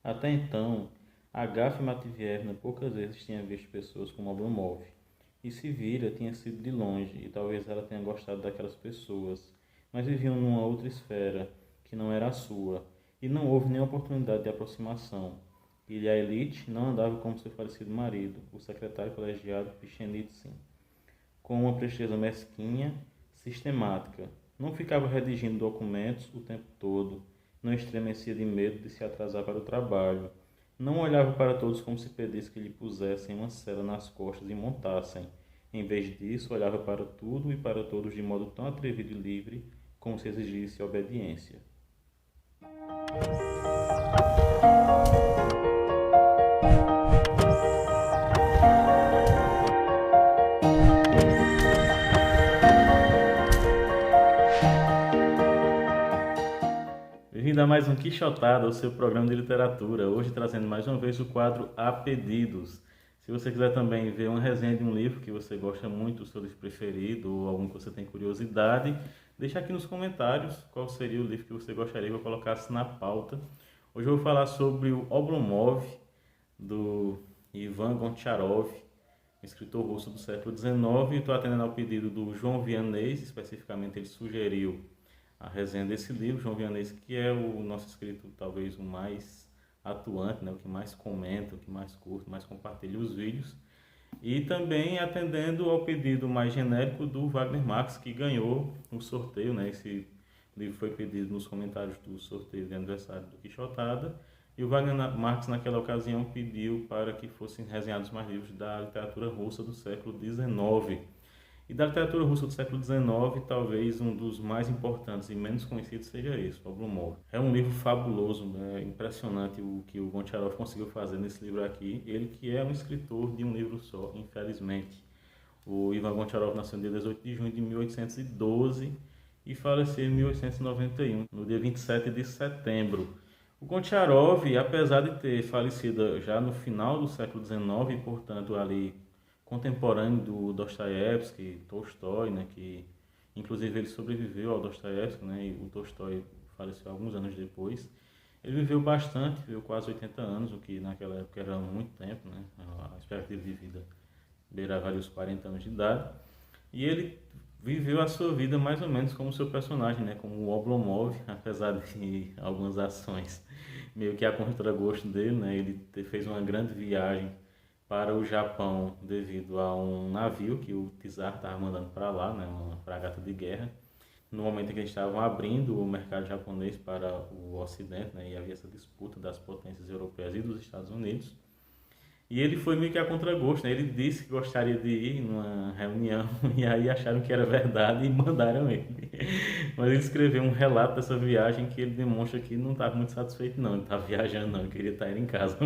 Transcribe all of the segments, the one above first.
Até então, Agafia Matvievna poucas vezes tinha visto pessoas como Oblomov, e se vira tinha sido de longe, e talvez ela tenha gostado daquelas pessoas, mas viviam numa outra esfera, que não era a sua, e não houve nenhuma oportunidade de aproximação. Ilha Elite não andava como seu falecido marido, o secretário colegiado Pichenitsyn, com uma presteza mesquinha, sistemática. Não ficava redigindo documentos o tempo todo, não estremecia de medo de se atrasar para o trabalho, não olhava para todos como se pedisse que lhe pusessem uma cela nas costas e montassem. Em vez disso, olhava para tudo e para todos de modo tão atrevido e livre, como se exigisse obediência. Bem-vindo a mais um Quixotada, o seu programa de literatura. Hoje trazendo mais uma vez o quadro A Pedidos. Se você quiser também ver uma resenha de um livro que você gosta muito, o seu livro preferido, ou algum que você tem curiosidade, deixa aqui nos comentários qual seria o livro que você gostaria que eu colocasse na pauta. Hoje eu vou falar sobre o Oblomov, do Ivan Goncharov, escritor russo do século XIX, e estou atendendo ao pedido do João Vianney. Especificamente ele sugeriu a resenha desse livro. João Vianney, que é o nosso escritor talvez o mais atuante, né, o que mais comenta, o que mais curte, mais compartilha os vídeos. E também atendendo ao pedido mais genérico do Wagner Marx, que ganhou um sorteio, né? Esse livro foi pedido nos comentários do sorteio de aniversário do Quixotada. E o Wagner Marx, naquela ocasião, pediu para que fossem resenhados mais livros da literatura russa do século XIX. E da literatura russa do século XIX, talvez um dos mais importantes e menos conhecidos seja esse, Oblomov. É um livro fabuloso, né? Impressionante o que o Goncharov conseguiu fazer nesse livro aqui. Ele que é um escritor de um livro só, infelizmente. O Ivan Goncharov nasceu no dia 18 de junho de 1812 e faleceu em 1891, no dia 27 de setembro. O Goncharov, apesar de ter falecido já no final do século XIX, e portanto ali contemporâneo do Dostoiévski, Tolstói, né, que inclusive ele sobreviveu ao Dostoiévski, né, e o Tolstói faleceu alguns anos depois. Ele viveu bastante, viveu quase 80 anos, o que naquela época era muito tempo, né, a expectativa de vida beirava ali os 40 anos de idade. E ele viveu a sua vida mais ou menos como seu personagem, né, como o Oblomov, apesar de algumas ações meio que a contragosto dele, né, ele fez uma grande viagem para o Japão devido a um navio que o czar estava mandando para lá, né, uma fragata de guerra. No momento em que eles estavam abrindo o mercado japonês para o Ocidente, né, e havia essa disputa das potências europeias e dos Estados Unidos. E ele foi meio que a contragosto, né? Ele disse que gostaria de ir numa reunião e aí acharam que era verdade e mandaram ele. Mas ele escreveu um relato dessa viagem que ele demonstra que não estava muito satisfeito não, ele estava viajando não, ele queria estar em casa.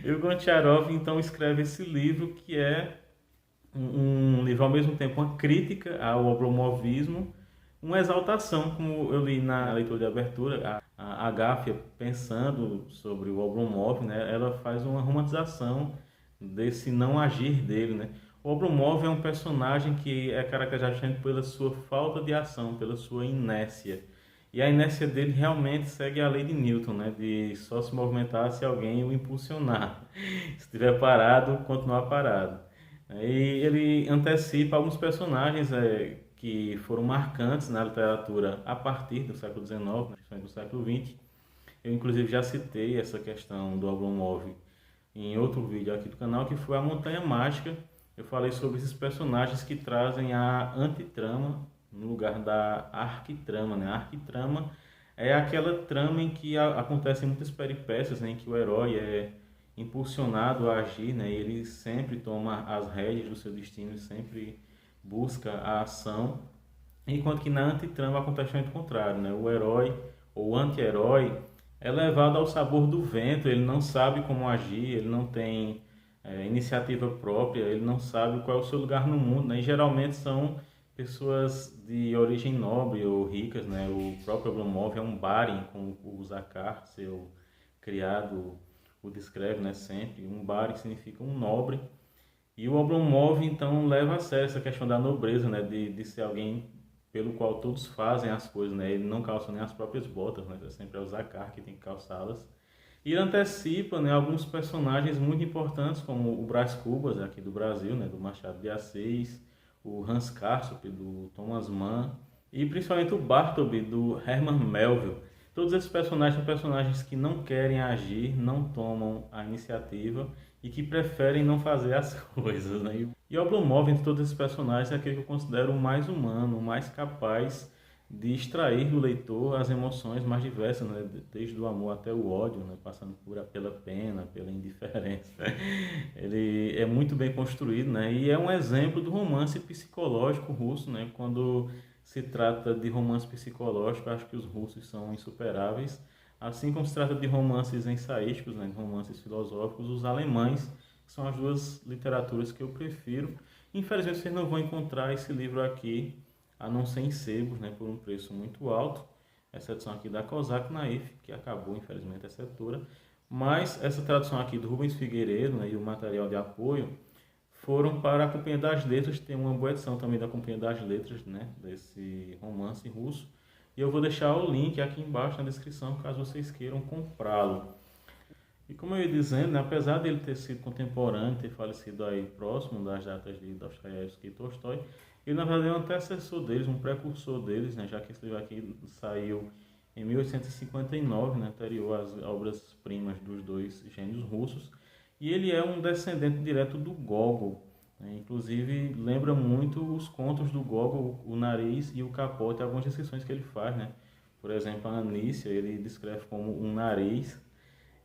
E o Goncharov então escreve esse livro que é um livro ao mesmo tempo uma crítica ao oblomovismo, uma exaltação, como eu li na leitura de abertura, a Agafia pensando sobre o Oblomov, né, ela faz uma romantização desse não agir dele, né. O Oblomov é um personagem que é caracterizado pela sua falta de ação, pela sua inércia. E a inércia dele realmente segue a lei de Newton, né, de só se movimentar se alguém o impulsionar. Se estiver parado, continuar parado. E ele antecipa alguns personagens que foram marcantes na literatura a partir do século XIX, né, do século XX. Eu, inclusive, já citei essa questão do Oblomov em outro vídeo aqui do canal, que foi a Montanha Mágica. Eu falei sobre esses personagens que trazem a antitrama no lugar da arquitrama, né? A arquitrama é aquela trama em que acontecem muitas peripécias, né? Em que o herói é impulsionado a agir, né? Ele sempre toma as rédeas do seu destino e sempre busca a ação, enquanto que na antitrama acontece o contrário, né? O herói ou anti-herói é levado ao sabor do vento, ele não sabe como agir, ele não tem iniciativa própria, ele não sabe qual é o seu lugar no mundo, né? E geralmente são pessoas de origem nobre ou ricas, né? O próprio Oblomov é um barin, como o Zakar, seu criado, o descreve, né? Sempre. Um barin significa um nobre. E o Oblomov, então, leva a sério essa questão da nobreza, né? De ser alguém pelo qual todos fazem as coisas, né? Ele não calça nem as próprias botas, né? É sempre o Zakar que tem que calçá-las. E ele antecipa, né, alguns personagens muito importantes, como o Brás Cubas, aqui do Brasil, né, do Machado de Assis, o Hans Castorp, do Thomas Mann, e principalmente o Bartleby, do Herman Melville. Todos esses personagens são personagens que não querem agir, não tomam a iniciativa e que preferem não fazer as coisas, né? E Oblomov, entre todos esses personagens, é aquele que eu considero o mais humano, o mais capaz de extrair do leitor as emoções mais diversas, né? Desde o amor até o ódio, né? Passando pela pena, pela indiferença. Ele é muito bem construído, né? E é um exemplo do romance psicológico russo, né? Quando se trata de romance psicológico, acho que os russos são insuperáveis. Assim como se trata de romances ensaísticos, né? De romances filosóficos, os alemães são as duas literaturas que eu prefiro. Infelizmente vocês não vão encontrar esse livro aqui, a não ser em sebos, né, por um preço muito alto. Essa edição aqui da Kozak Naif, que acabou, infelizmente, essa editora. Mas essa tradução aqui do Rubens Figueiredo, né, e o material de apoio foram para a Companhia das Letras. Tem uma boa edição também da Companhia das Letras, né, desse romance russo. E eu vou deixar o link aqui embaixo na descrição, caso vocês queiram comprá-lo. E como eu ia dizendo, né, apesar dele ter sido contemporâneo, ter falecido aí próximo das datas de Dostoiévski e Tolstói, ele na verdade é um antecessor deles, um precursor deles, né, já que esse livro aqui saiu em 1859, né, anterior às obras-primas dos dois gênios russos, e ele é um descendente direto do Gogol, né, inclusive lembra muito os contos do Gogol, o Nariz e o Capote, algumas descrições que ele faz, né, por exemplo, a Anícia ele descreve como um nariz,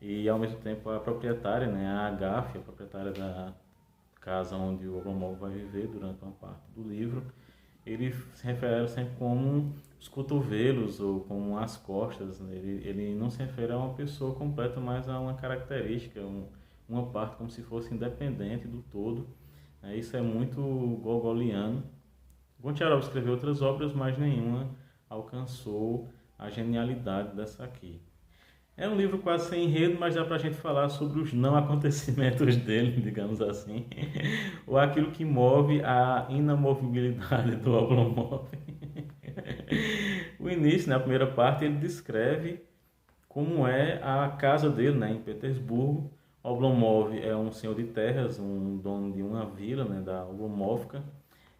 e ao mesmo tempo a proprietária, né, a Agáfia, a proprietária da casa onde o Oblomov vai viver durante uma parte do livro, ele se refere sempre como os cotovelos ou como as costas, né? Ele não se refere a uma pessoa completa, mas a uma característica, uma parte como se fosse independente do todo. Né? Isso é muito gogoliano. Gontiarov escreveu outras obras, mas nenhuma alcançou a genialidade dessa aqui. É um livro quase sem enredo, mas dá pra gente falar sobre os não acontecimentos dele, digamos assim, ou aquilo que move a inamovibilidade do Oblomov. O início, na primeira parte, ele descreve como é a casa dele, né, em Petersburgo. Oblomov é um senhor de terras, um dono de uma vila, né, da Oblomovka,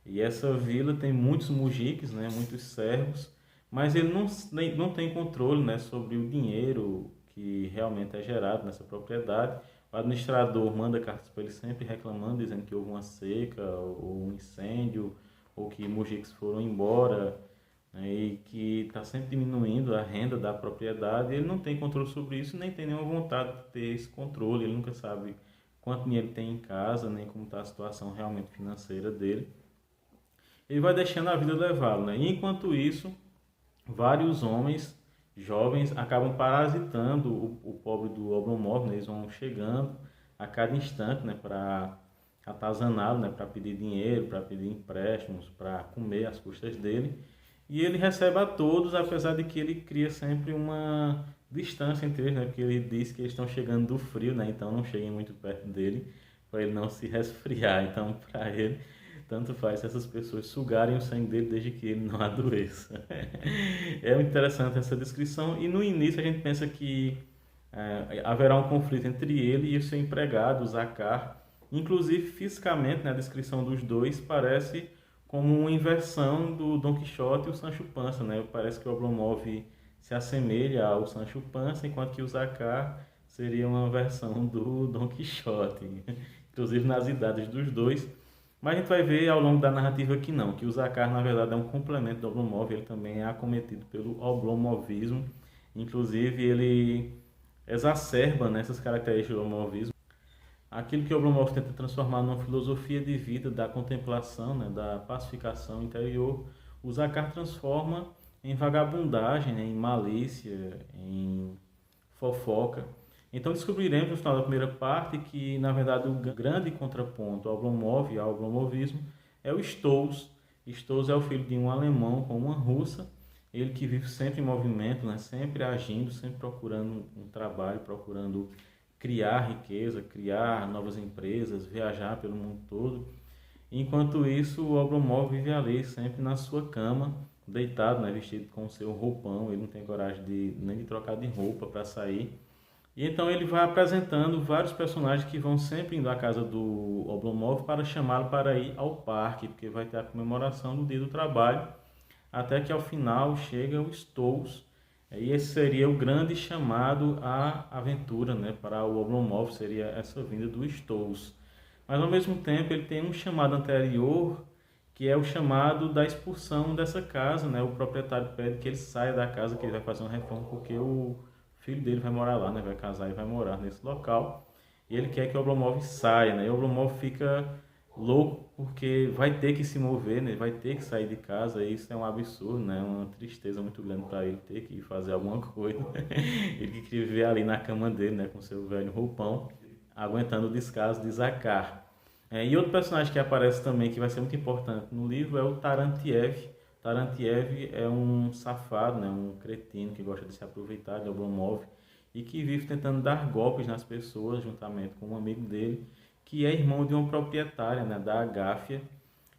e essa vila tem muitos mujiques, né, muitos servos, mas ele não tem controle, né, sobre o dinheiro que realmente é gerado nessa propriedade. O administrador manda cartas para ele sempre reclamando, dizendo que houve uma seca ou um incêndio, ou que mujiques foram embora, né, e que está sempre diminuindo a renda da propriedade. Ele não tem controle sobre isso, nem tem nenhuma vontade de ter esse controle. Ele nunca sabe quanto dinheiro tem em casa, nem como está a situação realmente financeira dele. Ele vai deixando a vida levá-lo, né? E enquanto isso, vários homens jovens acabam parasitando o pobre do Oblomov, né? Eles vão chegando a cada instante, né, para atazaná-lo, né, para pedir dinheiro, para pedir empréstimos, para comer às custas dele. E ele recebe a todos, apesar de que ele cria sempre uma distância entre eles, né, porque ele diz que eles estão chegando do frio, né, então não cheguem muito perto dele, para ele não se resfriar. Então, para ele, tanto faz se essas pessoas sugarem o sangue dele desde que ele não adoeça. É muito interessante essa descrição. E no início a gente pensa que haverá um conflito entre ele e o seu empregado, o Zakar. Inclusive, fisicamente, na descrição dos dois, parece como uma inversão do Dom Quixote e o Sancho Panza, né? Parece que o Oblomov se assemelha ao Sancho Panza, enquanto que o Zakar seria uma versão do Dom Quixote. Inclusive nas idades dos dois. Mas a gente vai ver ao longo da narrativa que não, que o Zakar na verdade é um complemento do Oblomov, ele também é acometido pelo oblomovismo. Inclusive ele exacerba nessas características do oblomovismo. Aquilo que o Oblomov tenta transformar numa filosofia de vida da contemplação, né, da pacificação interior, o Zakar transforma em vagabundagem, né, em malícia, em fofoca. Então descobriremos no final da primeira parte que, na verdade, o grande contraponto ao Oblomov e ao oblomovismo é o Stolz. Stolz é o filho de um alemão com uma russa, ele que vive sempre em movimento, né, sempre agindo, sempre procurando um trabalho, procurando criar riqueza, criar novas empresas, viajar pelo mundo todo. Enquanto isso, o Oblomov vive ali, sempre na sua cama, deitado, né, vestido com o seu roupão, ele não tem coragem nem de trocar de roupa para sair. E então ele vai apresentando vários personagens que vão sempre indo à casa do Oblomov para chamá-lo para ir ao parque, porque vai ter a comemoração do Dia do Trabalho, até que ao final chega o Stolz, e esse seria o grande chamado à aventura, né, para o Oblomov, seria essa vinda do Stolz. Mas ao mesmo tempo ele tem um chamado anterior, que é o chamado da expulsão dessa casa, né? O proprietário pede que ele saia da casa, que ele vai fazer uma reforma, porque o filho dele vai morar lá, né? Vai casar e vai morar nesse local. E ele quer que o Oblomov saia, né? E o Oblomov fica louco porque vai ter que se mover, né? Vai ter que sair de casa. E isso é um absurdo, né? Uma tristeza muito grande para ele ter que fazer alguma coisa. Ele que queria viver ali na cama dele, né? Com seu velho roupão, aguentando o descaso de Zakar. E outro personagem que aparece também, que vai ser muito importante no livro, é o Tarantiev. Tarantiev é um safado, né, um cretino que gosta de se aproveitar de Oblomov e que vive tentando dar golpes nas pessoas, juntamente com um amigo dele, que é irmão de uma proprietária, né, da Agáfia.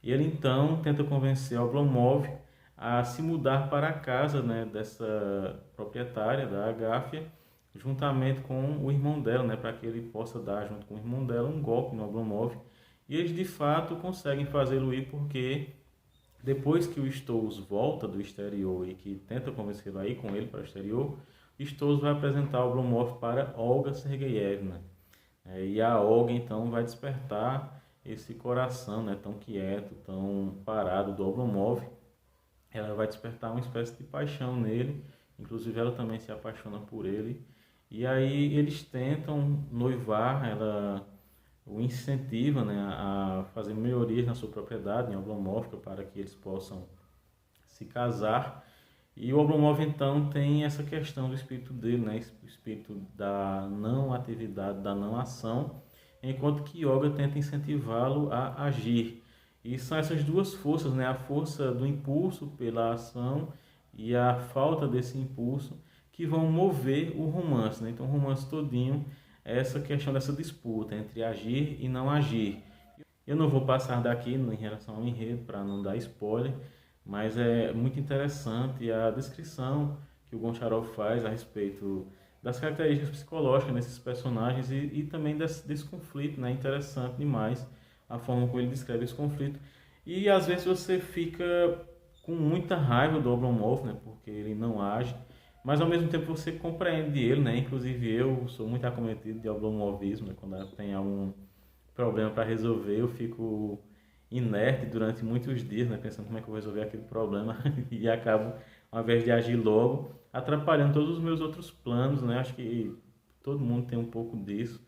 E ele então tenta convencer Oblomov a se mudar para a casa, né, dessa proprietária da Agáfia, juntamente com o irmão dela, né, para que ele possa dar, junto com o irmão dela, um golpe no Oblomov. E eles de fato conseguem fazê-lo ir porque depois que o Stolz volta do exterior e que tenta convencê-lo a ir com ele para o exterior, Stolz vai apresentar o Oblomov para Olga Sergeyevna. E a Olga então vai despertar esse coração, né, tão quieto, tão parado do Oblomov. Ela vai despertar uma espécie de paixão nele, inclusive ela também se apaixona por ele. E aí eles tentam noivar, ela o incentiva, né, a fazer melhorias na sua propriedade, em Oblomov, para que eles possam se casar. E o Oblomov então tem essa questão do espírito dele, né, o espírito da não atividade, da não ação, enquanto que Olga tenta incentivá-lo a agir. E são essas duas forças, né, a força do impulso pela ação e a falta desse impulso que vão mover o romance, né? Então o romance todinho é essa questão dessa disputa entre agir e não agir. Eu não vou passar daqui em relação ao enredo para não dar spoiler, mas é muito interessante a descrição que o Goncharov faz a respeito das características psicológicas nesses personagens e também desse conflito, né? Interessante demais a forma como ele descreve esse conflito. E às vezes você fica com muita raiva do Oblomov, né? Porque ele não age, mas ao mesmo tempo você compreende ele, né? Inclusive eu sou muito acometido de oblomovismo, né? Quando tem algum problema para resolver, eu fico inerte durante muitos dias, né? Pensando como é que eu vou resolver aquele problema e acabo, ao invés de agir logo, atrapalhando todos os meus outros planos, né? Acho que todo mundo tem um pouco disso.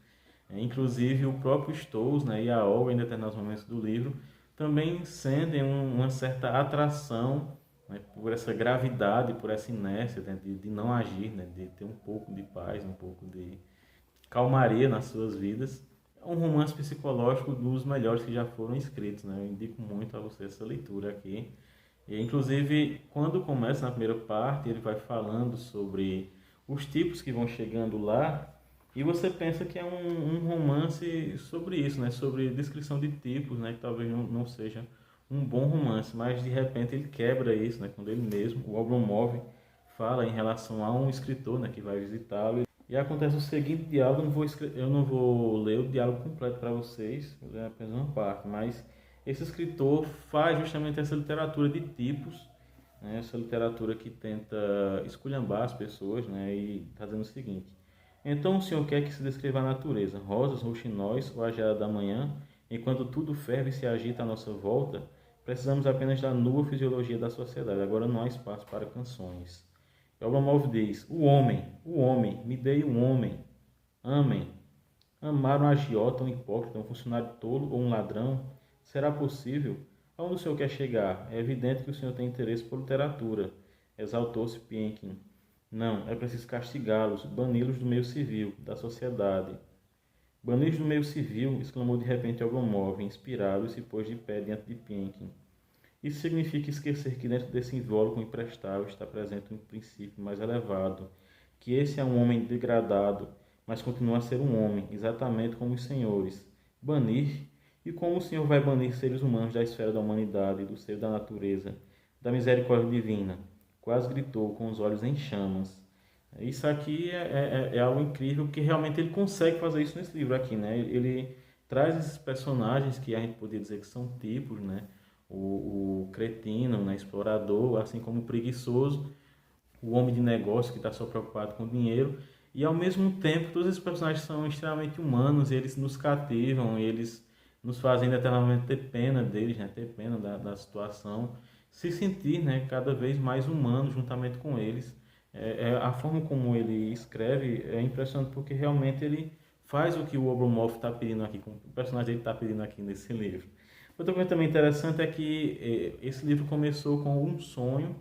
Inclusive o próprio Stolz, né, e a Olga, em determinados momentos do livro, também sentem uma certa atração, né, por essa gravidade, por essa inércia, né, de não agir, né, de ter um pouco de paz, um pouco de calmaria nas suas vidas. É um romance psicológico dos melhores que já foram escritos, né? Eu indico muito a você essa leitura aqui. E, inclusive, quando começa na primeira parte, ele vai falando sobre os tipos que vão chegando lá, e você pensa que é um romance sobre isso, né? Sobre descrição de tipos, né? Que talvez não seja um bom romance, mas de repente ele quebra isso, né? Quando ele mesmo, o Oblomov, fala em relação a um escritor, né, que vai visitá-lo. E acontece o seguinte diálogo, eu não vou ler o diálogo completo para vocês, vou ler apenas uma parte, mas esse escritor faz justamente essa literatura de tipos, né, essa literatura que tenta esculhambar as pessoas, né, e está dizendo o seguinte: então o senhor quer que se descreva a natureza, rosas, roxinóis ou a geada da manhã, enquanto tudo ferve e se agita à nossa volta? Precisamos apenas da nua fisiologia da sociedade, agora não há espaço para canções. Oblomov diz: o homem, me dei um homem. Amem. Amar um agiota, um hipócrita, um funcionário tolo ou um ladrão? Será possível? Aonde o senhor quer chegar? É evidente que o senhor tem interesse por literatura. Exaltou-se Pienkin. Não, é preciso castigá-los, bani-los do meio civil, da sociedade. Bani-los do meio civil, exclamou de repente Oblomov, inspirado, e se pôs de pé diante de Pienkin. Isso significa esquecer que dentro desse invólucro imprestável está presente um princípio mais elevado, que esse é um homem degradado, mas continua a ser um homem, exatamente como os senhores. Banir? E como o senhor vai banir seres humanos da esfera da humanidade e do seio da natureza, da misericórdia divina. Quase gritou, com os olhos em chamas. Isso aqui é algo incrível, que realmente ele consegue fazer isso nesse livro aqui, né? Ele traz esses personagens que a gente poderia dizer que são tipos, né? O cretino, né? Explorador, assim como o preguiçoso, o homem de negócio que está só preocupado com o dinheiro. E ao mesmo tempo, todos esses personagens são extremamente humanos, e eles nos cativam, eles nos fazem eternamente ter pena deles, né? Ter pena da situação, se sentir, né? Cada vez mais humano juntamente com eles. A forma como ele escreve é impressionante, porque realmente ele faz o que o Oblomov está pedindo aqui, como o personagem dele está pedindo aqui nesse livro. Outra coisa também interessante é que esse livro começou com um sonho,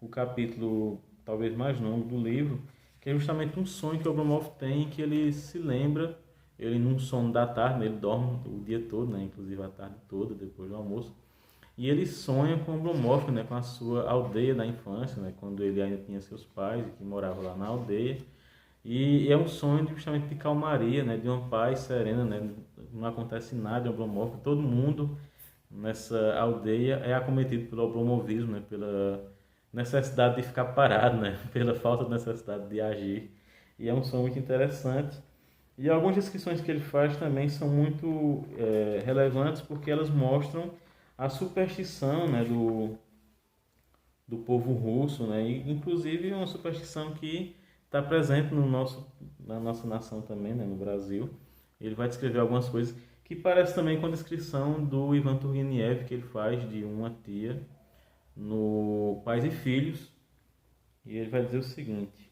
o capítulo talvez mais longo do livro, que é justamente um sonho que o Oblomov tem, que ele se lembra, ele num sono da tarde, né, ele dorme o dia todo, né, inclusive a tarde toda, depois do almoço, e ele sonha com o Oblomov, né, com a sua aldeia da infância, né, quando ele ainda tinha seus pais, que moravam lá na aldeia. E é um sonho justamente de calmaria, né, de uma paz serena, né, não acontece nada em Oblomov, todo mundo nessa aldeia é acometido pelo oblomovismo, né, pela necessidade de ficar parado, né, pela falta de necessidade de agir. E é um sonho muito interessante. E algumas descrições que ele faz também são muito relevantes, porque elas mostram a superstição, né, do povo russo, né, e inclusive uma superstição que está presente na nossa nação também, né, no Brasil. Ele vai descrever algumas coisas que parece também com a descrição do Ivan Turgenev, que ele faz de uma tia no Pais e Filhos. E ele vai dizer o seguinte: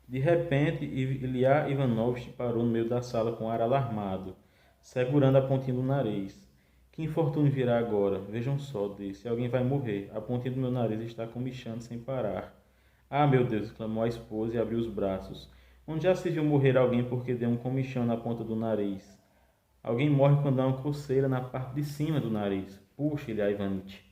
de repente, Ilya Ivanovich parou no meio da sala com ar alarmado, segurando a pontinha do nariz. Que infortúnio virá agora? Vejam só, disse. Alguém vai morrer. A pontinha do meu nariz está comichando sem parar. Ah, meu Deus! Exclamou a esposa e abriu os braços. Onde já se viu morrer alguém porque deu um comichão na ponta do nariz? Alguém morre quando dá uma coceira na parte de cima do nariz. Puxa, Ilya Ivanich.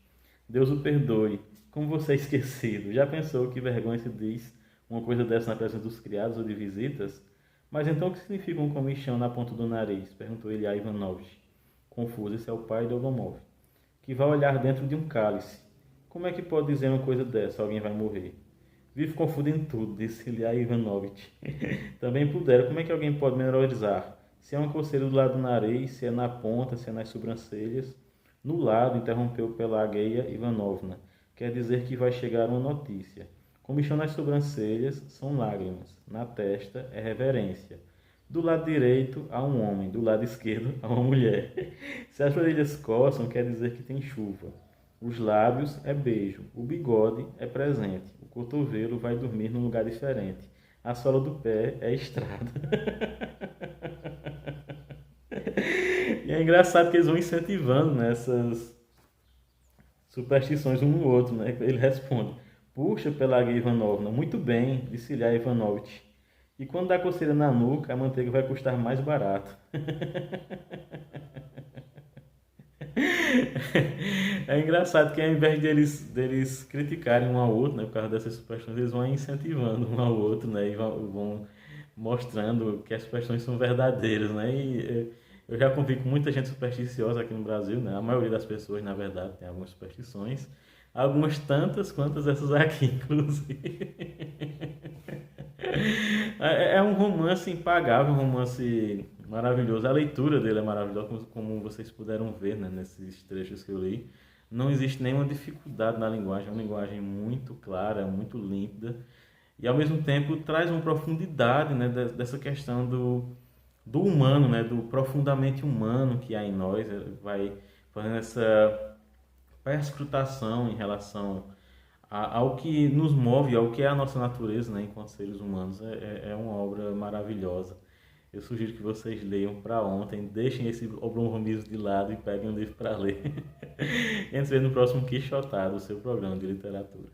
Deus o perdoe. Como você é esquecido. Já pensou que vergonha se diz uma coisa dessa na presença dos criados ou de visitas? Mas então o que significa um comichão na ponta do nariz? Perguntou Ilya Ivanovich. Confuso, esse é o pai do Oblomov, que vai olhar dentro de um cálice. Como é que pode dizer uma coisa dessa? Alguém vai morrer. Vive confundindo tudo, disse Ilya Ivanovich. Também pudera. Como é que alguém pode memorizar? Se é uma coceira do lado do nariz, se é na ponta, se é nas sobrancelhas. No lado, interrompeu Pelageia Ivanovna. Quer dizer que vai chegar uma notícia. Comichão nas sobrancelhas são lágrimas. Na testa é reverência. Do lado direito há um homem, do lado esquerdo há uma mulher. Se as orelhas coçam, quer dizer que tem chuva. Os lábios é beijo. O bigode é presente. O cotovelo vai dormir num lugar diferente. A sola do pé é estrada. E é engraçado que eles vão incentivando nessas superstições um no outro, né? Ele responde: puxa, Pelageia Ivanovna, muito bem, disse Ilya Ivanovich. E quando dá coceira na nuca, a manteiga vai custar mais barato. É engraçado que ao invés deles criticarem um ao outro, né, por causa dessas superstições, eles vão incentivando um ao outro, né, e vão mostrando que as superstições são verdadeiras, né, e eu já convivi com muita gente supersticiosa aqui no Brasil, né, a maioria das pessoas, na verdade, tem algumas superstições, algumas tantas quantas essas aqui, inclusive. É um romance impagável, um romance maravilhoso. A leitura dele é maravilhosa, como vocês puderam ver, né, nesses trechos que eu li. Não existe nenhuma dificuldade na linguagem, é uma linguagem muito clara, muito límpida. E ao mesmo tempo traz uma profundidade, né, dessa questão do humano, né, do profundamente humano que há em nós. Vai fazendo essa perscrutação em relação ao que nos move, ao que é a nossa natureza, né, enquanto seres humanos. É uma obra maravilhosa. Eu sugiro que vocês leiam para ontem, deixem esse oblomovismo de lado e peguem um livro para ler. E a gente se vê no próximo Quixotado, o seu programa de literatura.